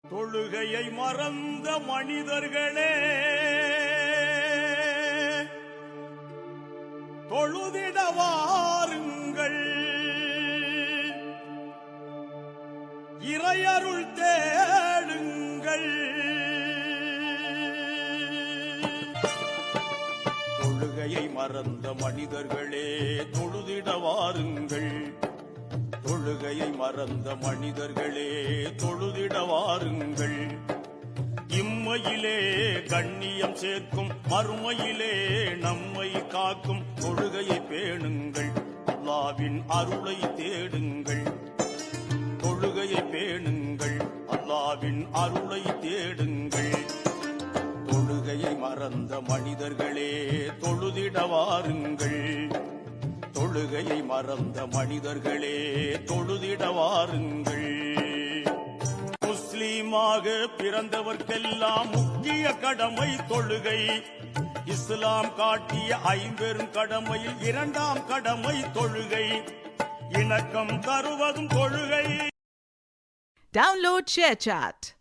தொழுகையை மறந்த மனிதர்களே, தொழுதிட வாருங்கள், இறையருள் தேடுங்கள். தொழுகையை மறந்த மனிதர்களே, தொழுதிட வாருங்கள், தொழுகையை மறந்த மனிதர்களே, தொழுதிட வாருங்கள். இம்மையிலே கண்ணியம் சேர்க்கும், மறுமையிலே நம்மை காக்கும் தொழுகையை பேணுங்கள், அல்லாஹ்வின் அருளை தேடுங்கள். தொழுகையை பேணுங்கள், அல்லாஹ்வின் அருளை தேடுங்கள். தொழுகையை மறந்த மனிதர்களே, தொழுதிட வாருங்கள், தொழுகையை மறந்த மனிதர்களே, தொழுதிட வாருங்கள். முஸ்லீமாக பிறந்தவர்க்கெல்லாம் முக்கிய கடமை தொழுகை. இஸ்லாம் காட்டிய 5 பெரும் கடமையில் 2ஆம் கடமை தொழுகை. இணக்கம் தருவதும் தொழுகை. Download ShareChat.